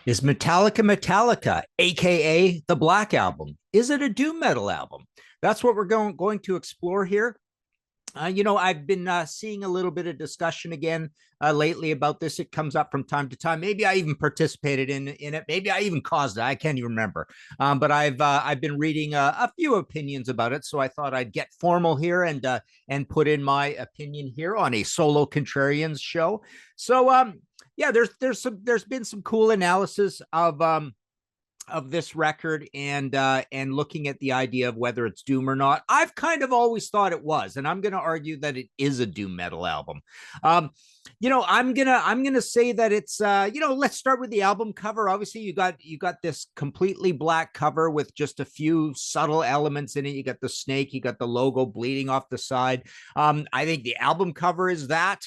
Is Metallica, aka the Black Album? Is it a doom metal album? That's what we're going to explore here. I've been seeing a little bit of discussion again lately about this. It comes up from time to time. Maybe I even participated in it. Maybe I even caused it. I can't even remember. But I've been reading a few opinions about it, so I thought I'd get formal here and put in my opinion here on a solo Contrarians show. So yeah, there's been some cool analysis of this record and looking at the idea of whether it's doom or not. I've kind of always thought it was, and I'm going to argue that it is a doom metal album. I'm gonna say that it's let's start with the album cover. Obviously, you got this completely black cover with just a few subtle elements in it. You got the snake, you got the logo bleeding off the side. I think the album cover is that.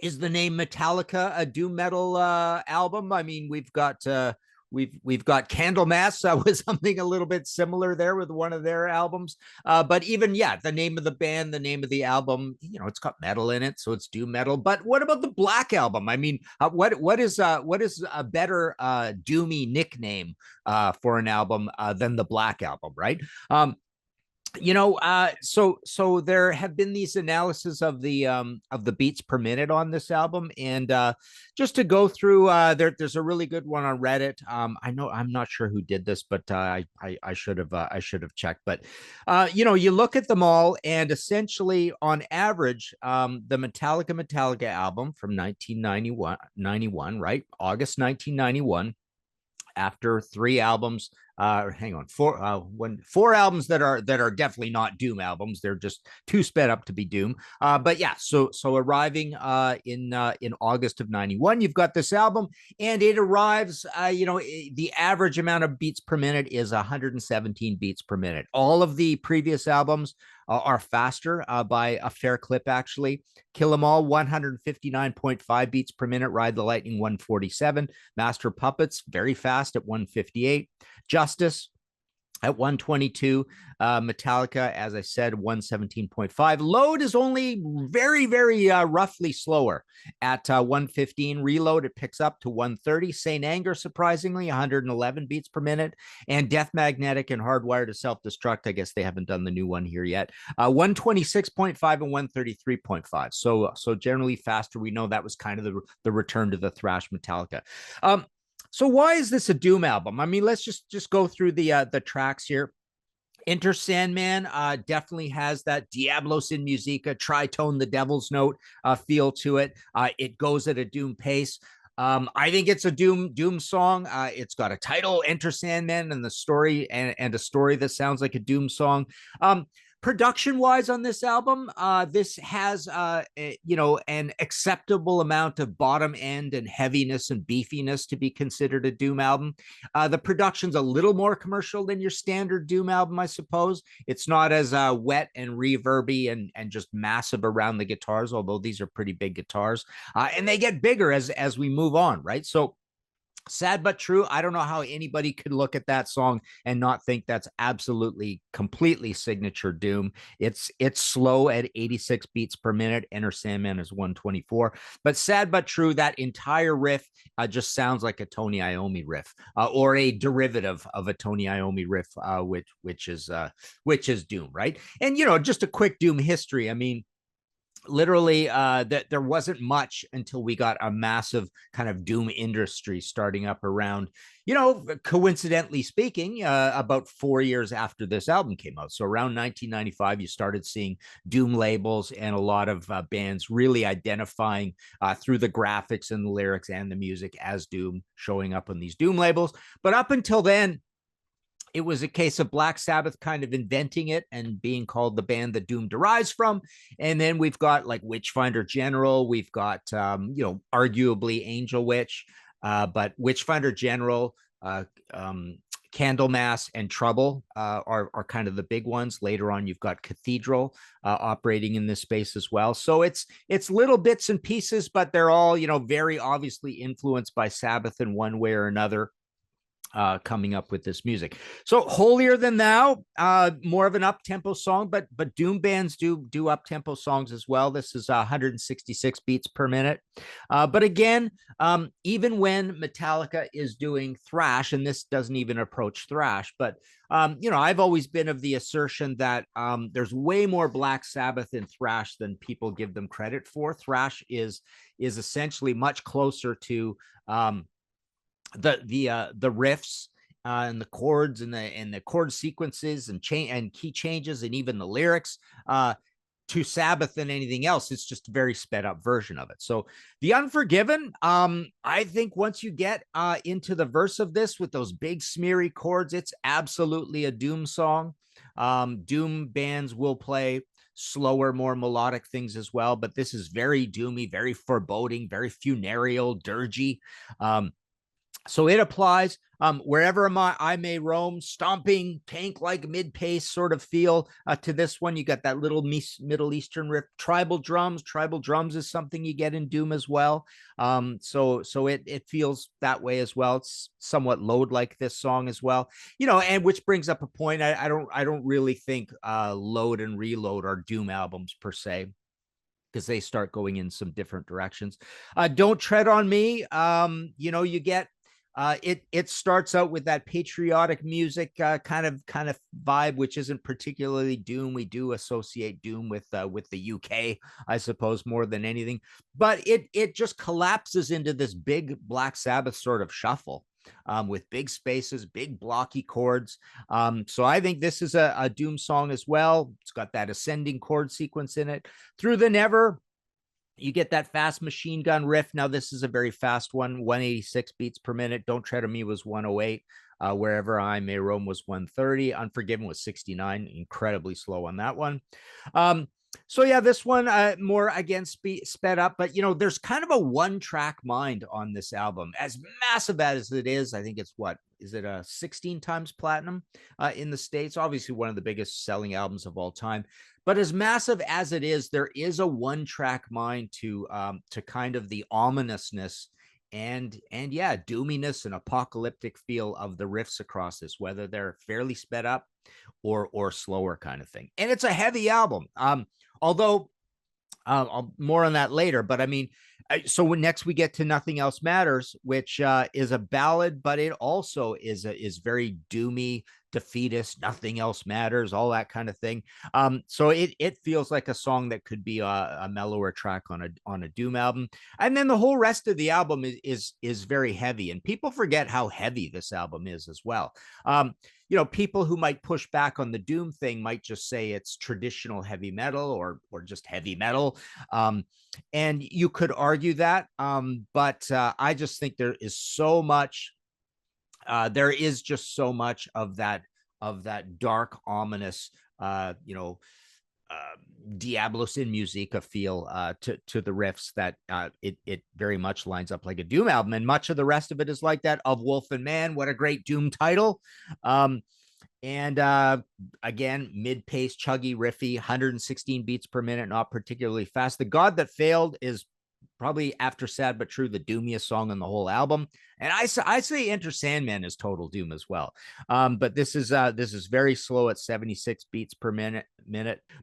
Is the name Metallica a doom metal album? I mean, we've got Candlemass was something a little bit similar there with one of their albums. But even the name of the band, the name of the album, it's got metal in it, so it's doom metal. But what about the Black Album? I mean, what is a better doomy nickname for an album than the Black Album, right? So there have been these analysis of the beats per minute on this album, and just to go through, there's a really good one on Reddit. I'm not sure who did this, but I should have checked. But you look at them all, and essentially on average, the Metallica album from 1991, right, August 1991, after three albums, four albums that are definitely not doom albums. They're just too sped up to be doom. But yeah, so arriving in August of 91, you've got this album, and it arrives, the average amount of beats per minute is 117 beats per minute. All of the previous albums are faster by a fair clip, actually. Kill 'Em All, 159.5 beats per minute. Ride the Lightning, 147. Master Puppets, very fast at 158. Justice at 122. Metallica, as I said, 117.5. Load is only very, very roughly slower at 115. Reload, it picks up to 130. Saint Anger, surprisingly, 111 beats per minute. And Death Magnetic and Hardwired to Self-Destruct, I guess they haven't done the new one here yet, 126.5 and 133.5. So generally faster. We know that was kind of the return to the thrash Metallica. So why is this a doom album? I mean, let's just go through the tracks here. Enter Sandman definitely has that Diablos in Musica, tritone, the devil's note feel to it. It goes at a doom pace. I think it's a doom song. It's got a title, Enter Sandman, and the story and a story that sounds like a doom song. Production wise on this album, this has an acceptable amount of bottom end and heaviness and beefiness to be considered a doom album. The production's a little more commercial than your standard doom album, I suppose. It's not as wet and reverby and just massive around the guitars, although these are pretty big guitars, and they get bigger as we move on, right? So sad but true. I don't know how anybody could look at that song and not think that's absolutely completely signature doom. It's slow at 86 beats per minute. Enter Sandman is 124. But sad but true, that entire riff just sounds like a Tony Iommi riff, or a derivative of a Tony Iommi riff, which is doom, right? And just a quick doom history. I mean, literally that there wasn't much until we got a massive kind of doom industry starting up around, coincidentally speaking, about 4 years after this album came out. So around 1995, you started seeing doom labels and a lot of bands really identifying through the graphics and the lyrics and the music as doom, showing up on these doom labels. But up until then, it was a case of Black Sabbath kind of inventing it and being called the band that doom derives from. And then we've got like Witchfinder General. We've got, arguably Angel Witch, but Witchfinder General, Candlemass, and Trouble are kind of the big ones. Later on, you've got Cathedral operating in this space as well. So it's little bits and pieces, but they're all, very obviously influenced by Sabbath in one way or another. coming up with this music. So Holier Than Thou, more of an up-tempo song, but doom bands do up-tempo songs as well. This is 166 beats per minute. But again, even when Metallica is doing thrash, and this doesn't even approach thrash, but I've always been of the assertion that there's way more Black Sabbath in thrash than people give them credit for. Thrash is essentially much closer to the riffs and the chords and the chord sequences and key changes and even the lyrics to Sabbath than anything else. It's just a very sped up version of it. So the Unforgiven, I think once you get into the verse of this with those big smeary chords, it's absolutely a doom song. Doom bands will play slower, more melodic things as well, but this is very doomy, very foreboding, very funereal, dirgy. So it applies wherever I may roam, stomping, tank-like mid-pace sort of feel to this one. You got that little Middle Eastern riff. Tribal drums is something you get in Doom as well. So it feels that way as well. It's somewhat load like this song as well, and which brings up a point. I don't really think Load and Reload are Doom albums per se, because they start going in some different directions. Don't Tread on Me. You get it starts out with that patriotic music kind of vibe, which isn't particularly doom. We do associate doom with the UK, I suppose, more than anything, but it just collapses into this big Black Sabbath sort of shuffle with big spaces, big blocky chords. So I think this is a doom song as well. It's got that ascending chord sequence in it. Through the Never, you get that fast machine gun riff. Now, this is a very fast one, 186 beats per minute. Don't Tread on Me was 108. Wherever I May Roam was 130. Unforgiven was 69. Incredibly slow on that one. So yeah, this one more again sped up, but there's kind of a one-track mind on this album. As massive as it is, I think it's a 16 times platinum in the States. Obviously, one of the biggest selling albums of all time. But as massive as it is, there is a one-track mind to kind of the ominousness and yeah, doominess and apocalyptic feel of the riffs across this, whether they're fairly sped up or slower kind of thing. And it's a heavy album. Although I'll more on that later, but I mean, so when next we get to Nothing Else Matters, which is a ballad, but it also is very doomy, defeatist, nothing else matters, all that kind of thing. So it feels like a song that could be a mellower track on a doom album. And then the whole rest of the album is very heavy, and people forget how heavy this album is as well. People who might push back on the doom thing might just say it's traditional heavy metal or just heavy metal. And you could argue that, but I just think there is so much. There is just so much of that dark, ominous, Diablos in Musica feel to the riffs that it very much lines up like a doom album, and much of the rest of it is like that. Of Wolf and Man, what a great doom title. And again, mid-pace, chuggy, riffy, 116 beats per minute, not particularly fast. The God That Failed is probably, after Sad But True, the doomiest song on the whole album. And I say Enter Sandman is total doom as well. But this is very slow at 76 beats per minute.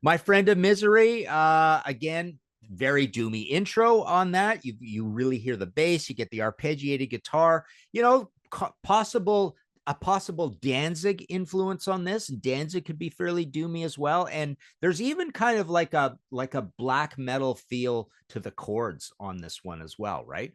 My Friend of Misery, again, very doomy intro on that. You really hear the bass, you get the arpeggiated guitar, a possible Danzig influence on this. Danzig could be fairly doomy as well. And there's even kind of like a black metal feel to the chords on this one as well, right?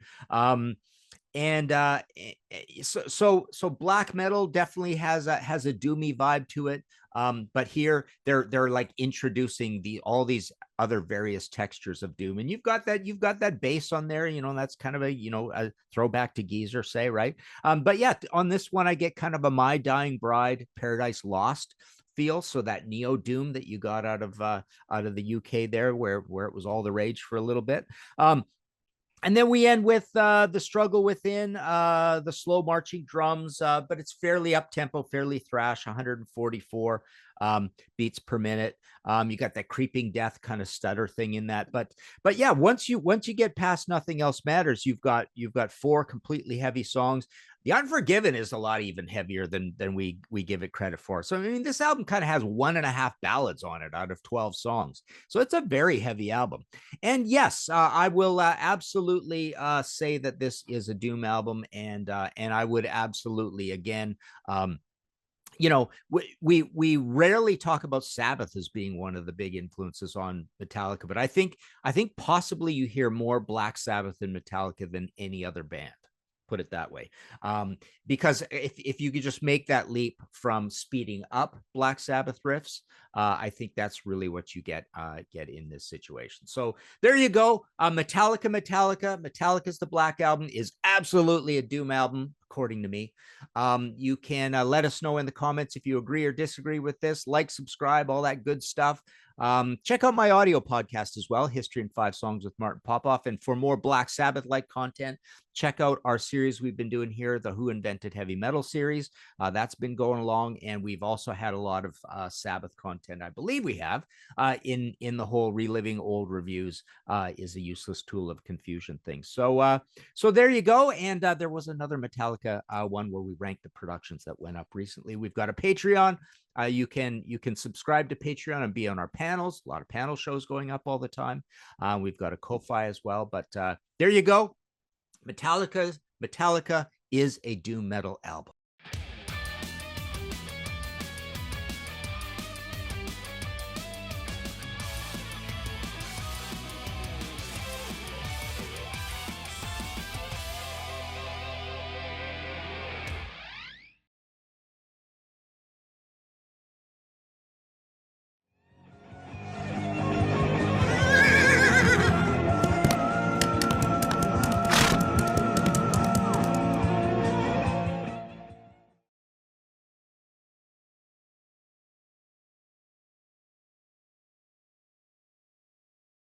So black metal definitely has a doomy vibe to it. But here they're like introducing all these other various textures of doom, and you've got that bass on there. That's kind of a throwback to Geezer, say, right? But yeah, on this one I get kind of a My Dying Bride, Paradise Lost feel. So that neo doom that you got out of the UK there, where it was all the rage for a little bit. And then we end with The Struggle Within, the slow marching drums, but it's fairly up-tempo, fairly thrash, 144 beats per minute. You got that creeping death kind of stutter thing in that. But yeah, once you get past Nothing Else Matters, you've got 4 completely heavy songs. The Unforgiven is a lot even heavier than we give it credit for. So I mean, this album kind of has 1.5 ballads on it out of 12 songs. So it's a very heavy album. And yes, I will absolutely say that this is a doom album, and I would absolutely again. You know, we rarely talk about Sabbath as being one of the big influences on Metallica, but I think possibly you hear more Black Sabbath in Metallica than any other band. Put it that way, because if you could just make that leap from speeding up Black Sabbath riffs, I think that's really what you get in this situation. So there you go. Metallica's the Black Album is absolutely a doom album, according to me. You can let us know in the comments if you agree or disagree with this. Like, subscribe, all that good stuff. Check out my audio podcast as well, History in 5 Songs with Martin Popoff. And for more Black Sabbath-like content, check out our series we've been doing here, the Who Invented Heavy Metal series. That's been going along, and we've also had a lot of Sabbath content. I believe we have in the whole reliving old reviews is a useless tool of confusion thing. So so there you go. And there was another Metallica one where we ranked the productions that went up recently. We've got a Patreon. You can subscribe to Patreon and be on our panels. A lot of panel shows going up all the time. We've got a Ko-Fi as well. But there you go. Metallica is a doom metal album.